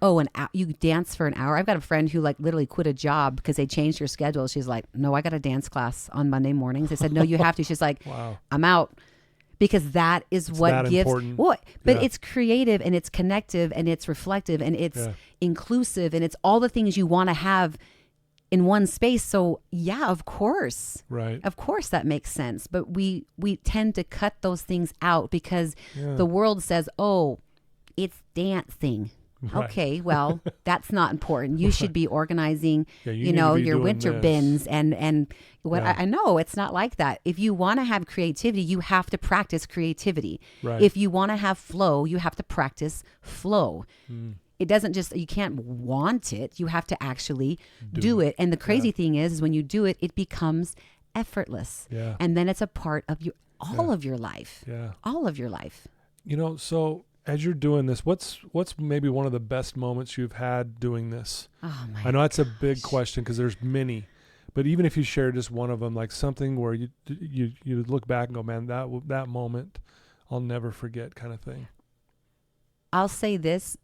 you dance for an hour. I've got a friend who like literally quit a job because they changed her schedule. She's like, no, I got a dance class on Monday mornings. I said, no, you have to. She's like, wow. I'm out. Because that is what gives important. What, but it's creative and it's connective and it's reflective and it's inclusive and it's all the things you want to have in one space. So of course, of course that makes sense. But we tend to cut those things out because the world says, oh, it's dancing. Right. Okay, well, that's not important. You should be organizing, your winter bins and what I know it's not like that. If you want to have creativity, you have to practice creativity. Right. If you want to have flow, you have to practice flow. it doesn't just, you can't want it. You have to actually do it. And the crazy thing is when you do it, it becomes effortless. Yeah. And then it's a part of all of your life. Yeah. All of your life. So as you're doing this, what's maybe one of the best moments you've had doing this? Oh my I know that's a big question because there's many, but even if you share just one of them, like something where you look back and go, man, that moment I'll never forget, kind of thing. I'll say this.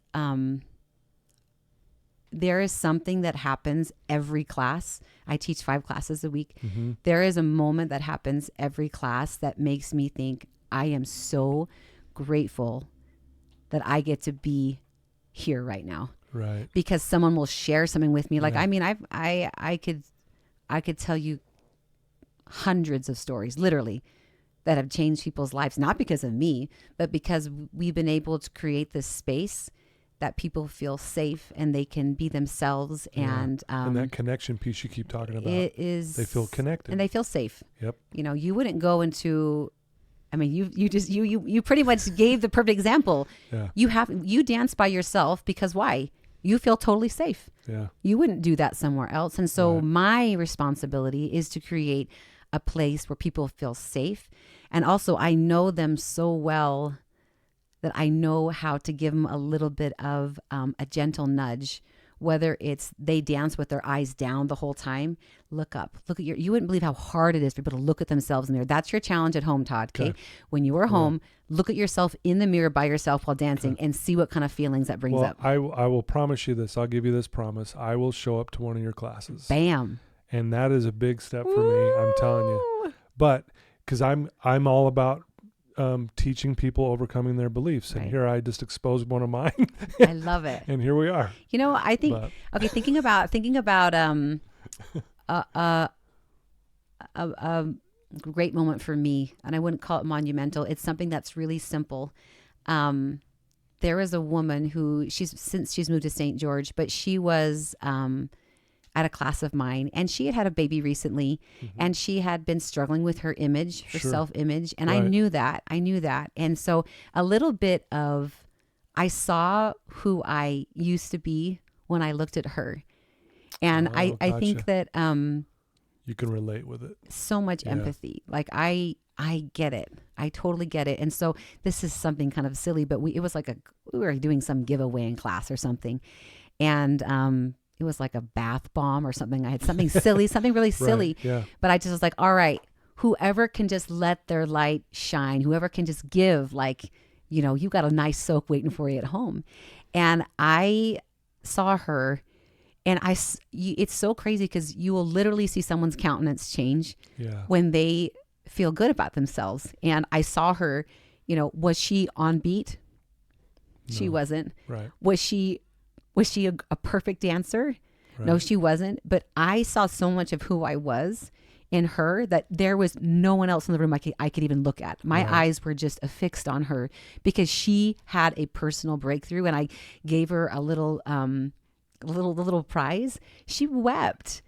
There is something that happens every class. I teach 5 classes a week. Mm-hmm. There is a moment that happens every class that makes me think I am so grateful that I get to be here right now. Right. Because someone will share something with me. Like, Yeah. I mean, I could tell you hundreds of stories, literally, that have changed people's lives, not because of me, but because we've been able to create this space that people feel safe and they can be themselves. Yeah. And that connection piece you keep talking about. it is, they feel connected and they feel safe. Yep. You wouldn't go into, I mean, you pretty much gave the perfect example. Yeah. You dance by yourself because why? You feel totally safe. Yeah. You wouldn't do that somewhere else. And so Right. my responsibility is to create a place where people feel safe. And also I know them so well that I know how to give them a little bit of a gentle nudge, whether it's they dance with their eyes down the whole time. Look up, you wouldn't believe how hard it is for people to look at themselves in the mirror. That's your challenge at home, Todd. Okay. When you are home, look at yourself in the mirror by yourself while dancing and see what kind of feelings that brings up. I will promise you this. I'll give you this promise. I will show up to one of your classes. Bam. And that is a big step for me. I'm telling you, but because I'm all about teaching people overcoming their beliefs. And Right. here I just exposed one of mine. I love it. And here we are. I think, okay, thinking about a great moment for me, and I wouldn't call it monumental. It's something that's really simple. There is a woman who since she's moved to St. George, but she was at a class of mine, and she had a baby recently, and she had been struggling with her image, her Sure. self-image, and Right. I knew that, and so a little bit of, I saw who I used to be when I looked at her, and I Gotcha. think that You can relate with it. so much Yeah. empathy. Like I get it. I totally get it. And so this is something kind of silly, but it was like we were doing some giveaway in class or something. And it was like a bath bomb or something. I had something silly, something really silly. Right. Yeah. But I just was like, all right, whoever can just let their light shine, whoever can just give, like, you got a nice soak waiting for you at home. And I saw her, and it's so crazy because you will literally see someone's countenance change Yeah. when they feel good about themselves. And I saw her, was she on beat? She No. wasn't. Right. Was she a perfect dancer? Right. No, she wasn't. But I saw so much of who I was in her that there was no one else in the room I could even look at. My Right. eyes were just affixed on her because she had a personal breakthrough, and I gave her a little prize. She wept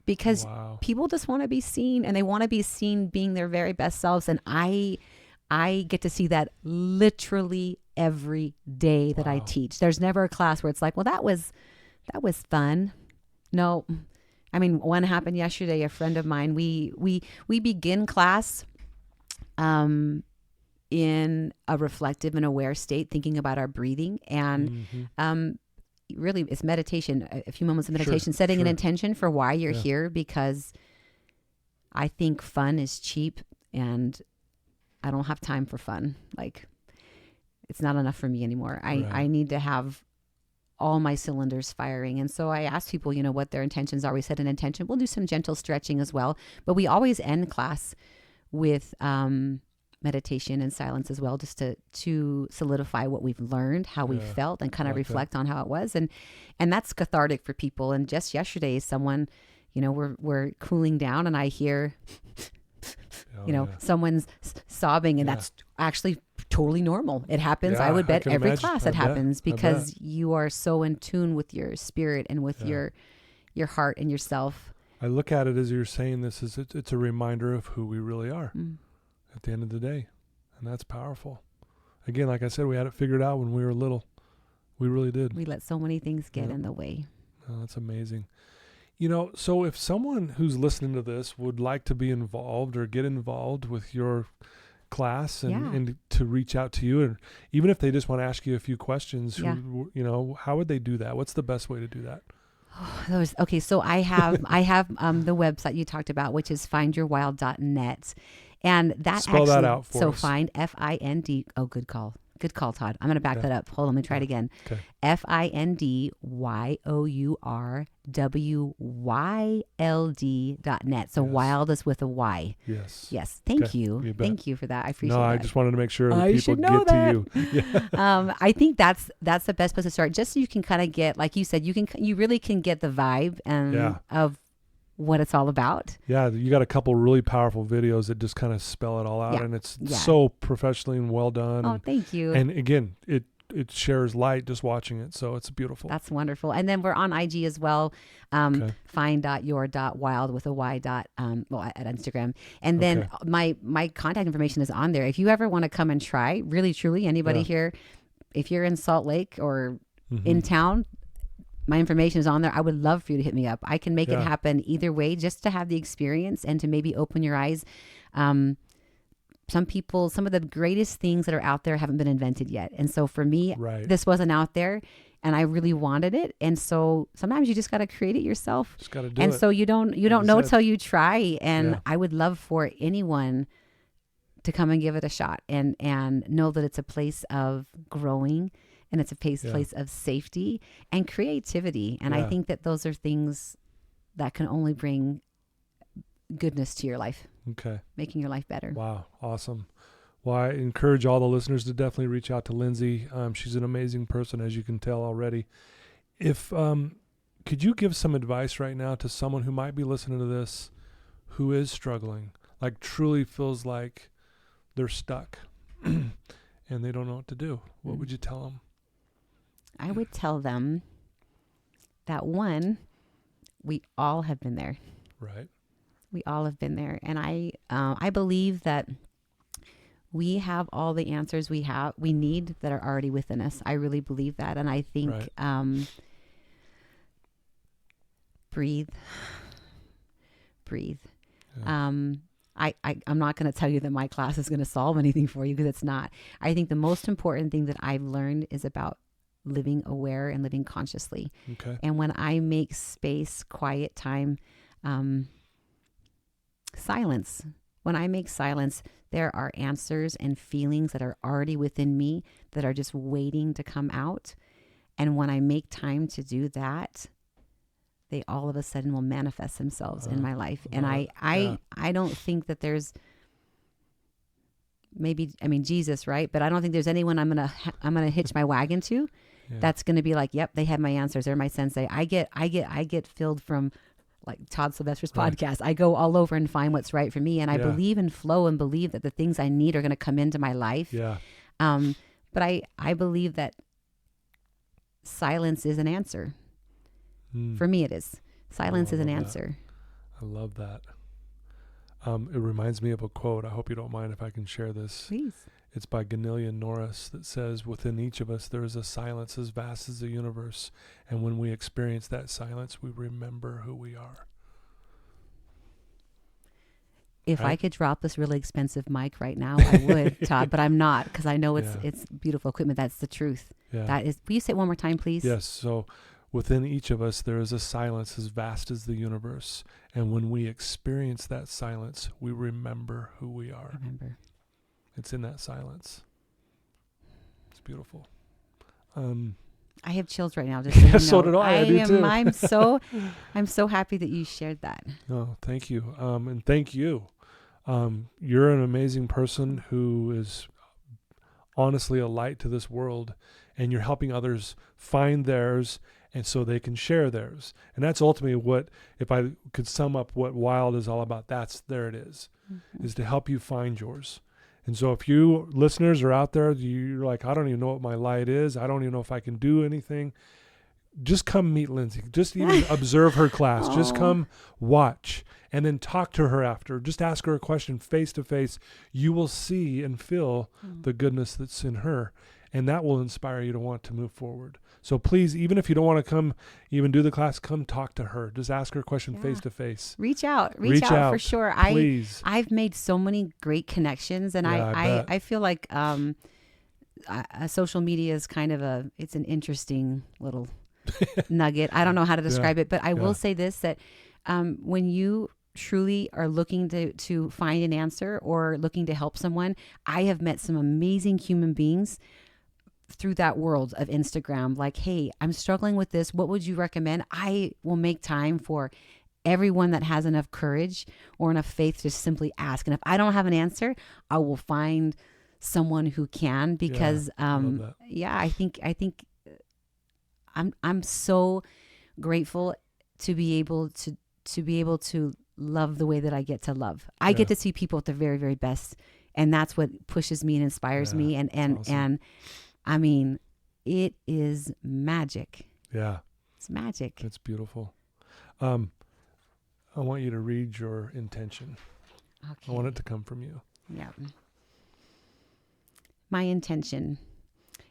because Wow. people just want to be seen, and they want to be seen being their very best selves. And I get to see that literally every day that I Wow. teach. There's never a class where it's like, well, that was fun. No, I mean, one happened yesterday. A friend of mine, we begin class in a reflective and aware state, thinking about our breathing, and really it's meditation, a few moments of meditation, setting an sure. intention for why you're Yeah. here, because I think fun is cheap, and I don't have time for fun. Like, it's not enough for me anymore. Right. I need to have all my cylinders firing. And so I ask people, what their intentions are. We set an intention. We'll do some gentle stretching as well, but we always end class with meditation and silence as well, just to solidify what we've learned, how we Yeah, felt, and kind of like that. reflect on how it was. And that's cathartic for people. And just yesterday, someone, we're cooling down, and I hear, Oh, you know, yeah. someone's sobbing, and Yeah. that's actually totally normal. It happens. Yeah, I would I bet can every imagine. class I it bet. happens, I because you are so in tune with your spirit and with Yeah. your heart and yourself. I look at it as you're saying this, as it's a reminder of who we really are at the end of the day. And that's powerful. Again, like I said, we had it figured out when we were little. We really did. We let so many things get in the way. Oh, that's amazing. So if someone who's listening to this would like to be involved or get involved with your class and to reach out to you, and even if they just want to ask you a few questions, how would they do that? What's the best way to do that? Okay, so I have the website you talked about, which is findyourwild.net, and that spell that out for us. Find FIND. Oh, good call, Todd. I'm going to back that up. Hold on, let me try it again. Okay. FINDYOURWYLD.net. So wild is with a Y. Yes. Thank you. Thank you for that. I appreciate it. No, I just wanted to make sure that people get to you. I think that's the best place to start. Just so you can kind of get, like you said, you really can get the vibe of what it's all about. Yeah, you got a couple really powerful videos that just kind of spell it all out, and it's so professionally and well done. Oh, thank you. And again, it shares light just watching it, so it's beautiful. That's wonderful. And then we're on IG as well. Find.your.wild with a Y at Instagram. And then my contact information is on there. If you ever want to come and try, really truly, anybody here, if you're in Salt Lake or in town, my information is on there. I would love for you to hit me up. I can make it happen either way, just to have the experience and to maybe open your eyes. Some of the greatest things that are out there haven't been invented yet. And so for me, this wasn't out there and I really wanted it. And so sometimes you just got to create it yourself. Just got to do it. And so you don't know till you try. And I would love for anyone to come and give it a shot and know that it's a place of growing. And it's a place of safety and creativity. And I think that those are things that can only bring goodness to your life. Okay. Making your life better. Wow. Awesome. Well, I encourage all the listeners to definitely reach out to Lindsi. She's an amazing person, as you can tell already. If could you give some advice right now to someone who might be listening to this, who is struggling, like truly feels like they're stuck and they don't know what to do? What would you tell them? I would tell them that, one, we all have been there. Right. We all have been there. And I believe that we have all the answers we need that are already within us. I really believe that. And I think, breathe. Yeah. I'm not going to tell you that my class is going to solve anything for you, because it's not. I think the most important thing that I've learned is about living aware and living consciously. Okay. And when I make space, quiet time, silence, when I make silence, there are answers and feelings that are already within me that are just waiting to come out. And when I make time to do that, they all of a sudden will manifest themselves in my life. And I don't think that there's Jesus, right? But I don't think there's anyone I'm gonna hitch my wagon to. That's gonna be like, yep, they have my answers. They're my sensei. I get filled from, like Todd Sylvester's podcast. I go all over and find what's right for me, and I believe in flow and believe that the things I need are gonna come into my life. Yeah. But I believe that silence is an answer. For me, it is. Silence is an answer. I love that. It reminds me of a quote. I hope you don't mind if I can share this. Please. It's by Ganilian Norris that says, within each of us, there is a silence as vast as the universe. And when we experience that silence, we remember who we are. If I could drop this really expensive mic right now, I would, Todd, but I'm not, because I know it's beautiful equipment. That's the truth. Yeah. That is. Will you say it one more time, please? Yes. So within each of us, there is a silence as vast as the universe. And when we experience that silence, we remember who we are. It's in that silence. It's beautiful. I have chills right now. Just so, so did I. I do too. I'm so happy that you shared that. Oh, thank you. And thank you. You're an amazing person who is honestly a light to this world, and you're helping others find theirs, and so they can share theirs. And that's ultimately what, if I could sum up what Wild is all about, there it is, is to help you find yours. And so if you listeners are out there, you're like, I don't even know what my light is. I don't even know if I can do anything. Just come meet Lindsi. Just even observe her class. Aww. Just come watch and then talk to her after. Just ask her a question face to face. You will see and feel the goodness that's in her. and that will inspire you to want to move forward. So please, even if you don't want to come even do the class, come talk to her. Just ask her a question face to face. Reach out for sure. Please. I've made so many great connections, and I feel like social media is kind of it's an interesting little nugget. I don't know how to describe it, but I will say this, that when you truly are looking to find an answer or looking to help someone, I have met some amazing human beings through that world of Instagram. Like, hey, I'm struggling with this. What would you recommend? I will make time for everyone that has enough courage or enough faith to simply ask. And if I don't have an answer, I will find someone who can, because I think I'm so grateful to be able to love the way that I get to love. I get to see people at their very, very best, and that's what pushes me and inspires me. And awesome. And I mean, it is magic. Yeah, it's magic. It's beautiful. I want you to read your intention. Okay. I want it to come from you. Yeah. My intention.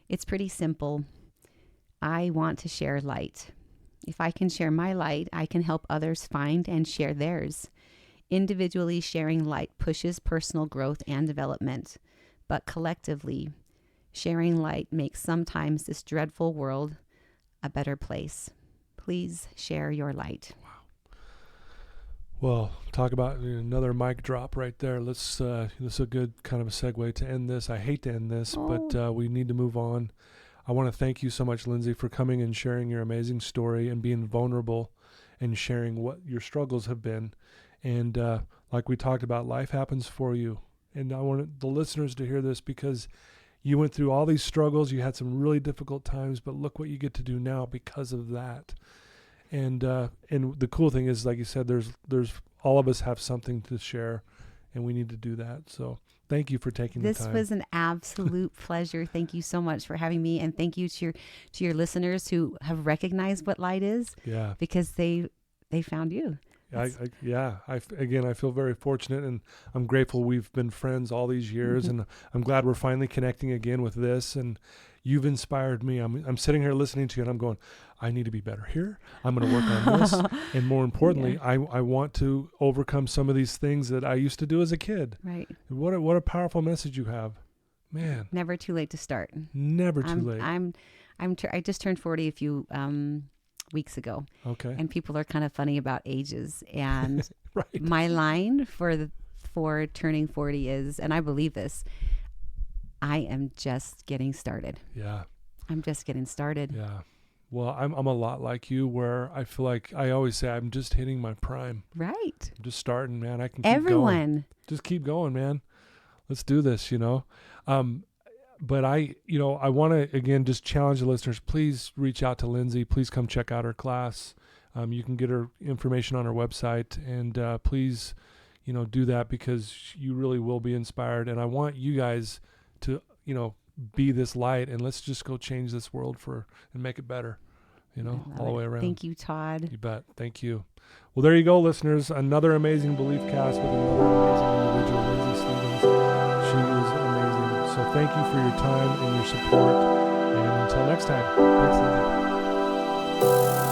It's pretty simple. I want to share light. If I can share my light, I can help others find and share theirs. Individually, sharing light pushes personal growth and development, but collectively, sharing light makes sometimes this dreadful world a better place. Please share your light. Wow. Well, talk about another mic drop right there. This is a good kind of a segue to end this. I hate to end this, but we need to move on. I want to thank you so much, Lindsi, for coming and sharing your amazing story and being vulnerable and sharing what your struggles have been. And like we talked about, life happens for you. And I want the listeners to hear this, because you went through all these struggles. You had some really difficult times, but look what you get to do now because of that. And the cool thing is, like you said, there's all of us have something to share, and we need to do that. So thank you for taking the time. This was an absolute pleasure. Thank you so much for having me, and thank you to your listeners who have recognized what light is. Yeah, because they found you. I feel very fortunate, and I'm grateful we've been friends all these years, and I'm glad we're finally connecting again with this. And you've inspired me. I'm sitting here listening to you, and I'm going, I need to be better here. I'm going to work on this. And more importantly, I want to overcome some of these things that I used to do as a kid. Right. What a powerful message you have, man. Never too late to start. Never too late. I just turned 40 a few weeks ago. Okay. And people are kind of funny about ages. And right. My line for turning 40 is, and I believe this, I am just getting started. Yeah. I'm just getting started. Yeah. Well, I'm a lot like you, where I feel like I always say I'm just hitting my prime. Right. I'm just starting, man. I can keep Everyone. going. Just keep going, man. Let's do this, But I want to, again, just challenge the listeners. Please reach out to Lindsi. Please come check out her class. You can get her information on her website, and please, do that, because you really will be inspired. And I want you guys to, be this light, and let's just go change this world and make it better, all the way around. Thank you, Todd. You bet. Thank you. Well, there you go, listeners. Another amazing Belief Cast with another amazing individual, Lindsi Stevens. She was amazing. So thank you for your time and your support. And until next time, thanks, Lindsi.